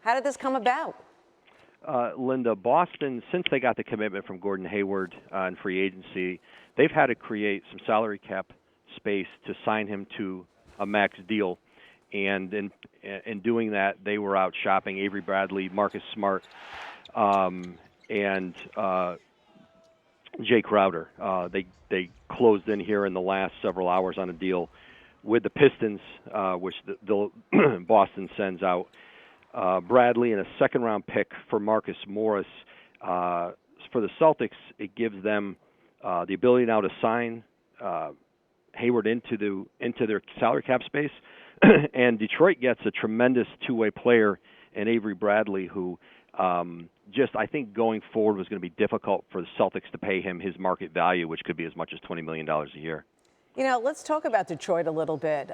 How did this come about? Linda, Boston, since they got the commitment from Gordon Hayward in free agency, they've had to create some salary cap space to sign him to a max deal. And in doing that, they were out shopping Avery Bradley, Marcus Smart, and Jay Crowder. They closed in here in the last several hours on a deal with the Pistons, which the Boston sends out Bradley and a second-round pick for Marcus Morris. For the Celtics, it gives them the ability now to sign Hayward into their salary cap space, and Detroit gets a tremendous two-way player in Avery Bradley, who I think going forward was going to be difficult for the Celtics to pay him his market value, which could be as much as $20 million a year. You know, let's talk about Detroit a little bit.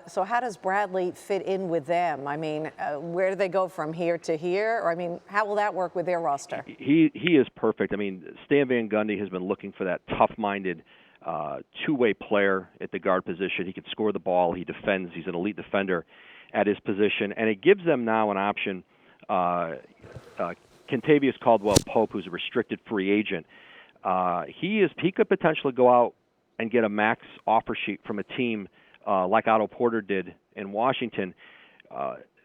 So how does Bradley fit in with them? I mean, where do they go from here to here? Or, I mean, how will that work with their roster? He is perfect. I mean, Stan Van Gundy has been looking for that tough-minded two-way player at the guard position. He can score the ball. He defends. He's an elite defender at his position. And it gives them now an option. Kentavious Caldwell-Pope, who's a restricted free agent, he could potentially go out and get a max offer sheet from a team like Otto Porter did in Washington.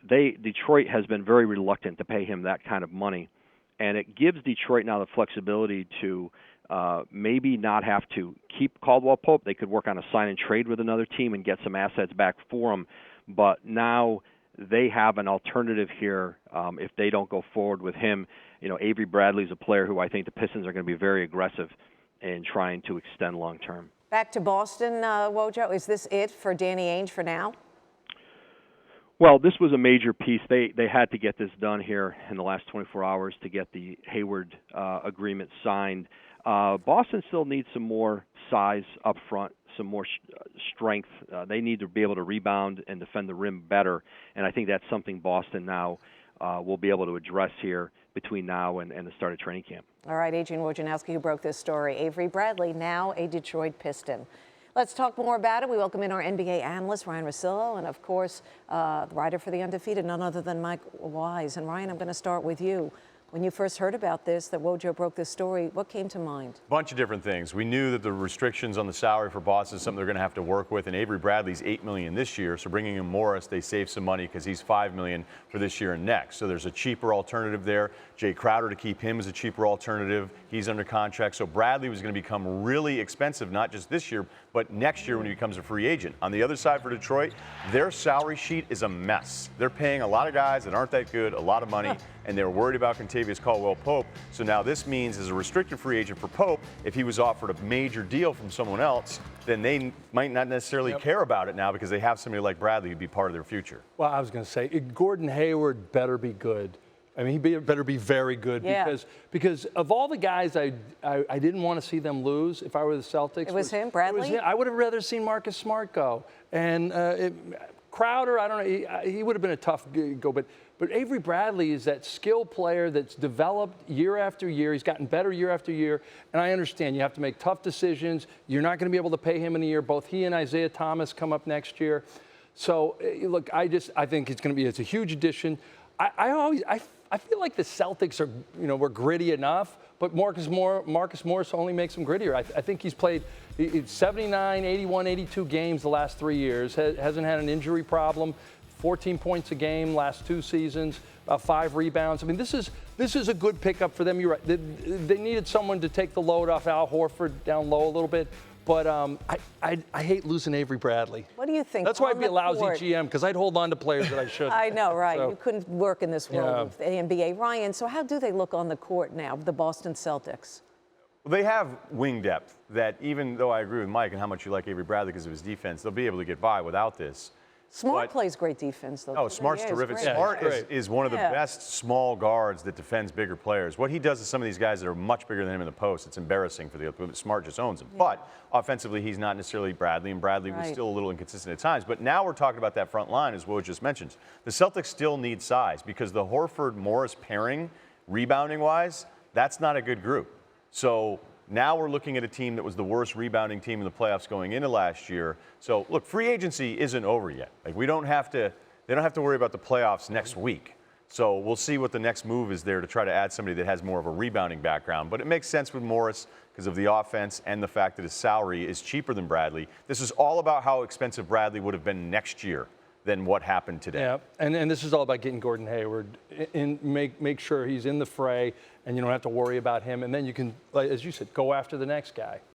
Detroit has been very reluctant to pay him that kind of money, and it gives Detroit now the flexibility to maybe not have to keep Caldwell-Pope. They could work on a sign and trade with another team and get some assets back for him, but now they have an alternative here if they don't go forward with him. You know, Avery Bradley's a player who I think the Pistons are going to be very aggressive in trying to extend long term. Back to Boston, Wojo. Is this it for Danny Ainge for now? Well, this was a major piece. They had to get this done here in the last 24 hours to get the Hayward agreement signed. Boston still needs some more size up front, some more strength. They need to be able to rebound and defend the rim better, and I think that's something Boston now will be able to address here between now and the start of training camp. All right, Adrian Wojnarowski, who broke this story. Avery Bradley, now a Detroit Piston. Let's talk more about it. We welcome in our NBA analyst, Ryen Russillo, and of course, the writer for The Undefeated, none other than Mike Wise. And Ryen, I'm going to start with you. When you first heard about this, that Wojo broke this story, what came to mind? A bunch of different things. We knew that the restrictions on the salary for Boston is something they're going to have to work with, and Avery Bradley's $8 million this year, so bringing in Morris, they save some money because he's $5 million for this year and next. So there's a cheaper alternative there. Jay Crowder, to keep him, is a cheaper alternative. He's under contract, so Bradley was going to become really expensive, not just this year, but next year when he becomes a free agent. On the other side for Detroit, their salary sheet is a mess. They're paying a lot of guys that aren't that good a lot of money, and they're worried about Kentavious Caldwell-Pope. So now this means, as a restricted free agent for Pope, if he was offered a major deal from someone else, then they might not necessarily care about it now because they have somebody like Bradley who'd be part of their future. Well, I was going to say, Gordon Hayward better be good. I mean, he better be very good because of all the guys I didn't want to see them lose if I were the Celtics. It was him, Bradley? It was him. I would have rather seen Marcus Smart go. And Crowder, I don't know, he would have been a tough go, but Avery Bradley is that skill player that's developed year after year. He's gotten better year after year. And I understand you have to make tough decisions. You're not going to be able to pay him in a year. Both he and Isaiah Thomas come up next year. So, look, I think it's a huge addition. I feel like the Celtics are, were gritty enough, but Marcus Morris only makes them grittier. I think he's played 79, 81, 82 games the last 3 years, hasn't had an injury problem, 14 points a game last 2 seasons, 5 rebounds. I mean, this is a good pickup for them. You're right. They needed someone to take the load off Al Horford down low a little bit. But I hate losing Avery Bradley. What do you think? That's why I'd be a lousy GM, because I'd hold on to players that I shouldn't. I know, right? So, you couldn't work in this world of the NBA. Ryen, so how do they look on the court now, the Boston Celtics? Well, they have wing depth that, even though I agree with Mike and how much you like Avery Bradley because of his defense, they'll be able to get by without this. Smart plays great defense, though. Oh, Smart's terrific. Smart is one of the best small guards that defends bigger players. What he does to some of these guys that are much bigger than him in the post, it's embarrassing for the Smart just owns him. But offensively, he's not necessarily Bradley, and Bradley was still a little inconsistent at times. But now we're talking about that front line, as Woj just mentioned. The Celtics still need size because the Horford-Morris pairing, rebounding-wise, that's not a good group. So now we're looking at a team that was the worst rebounding team in the playoffs going into last year. So, look, free agency isn't over yet. Like, they don't have to worry about the playoffs next week. So we'll see what the next move is there to try to add somebody that has more of a rebounding background. But it makes sense with Morris because of the offense and the fact that his salary is cheaper than Bradley. This is all about how expensive Bradley would have been next year than what happened today. Yeah, and this is all about getting Gordon Hayward in, make sure he's in the fray, and you don't have to worry about him. And then you can, like, as you said, go after the next guy.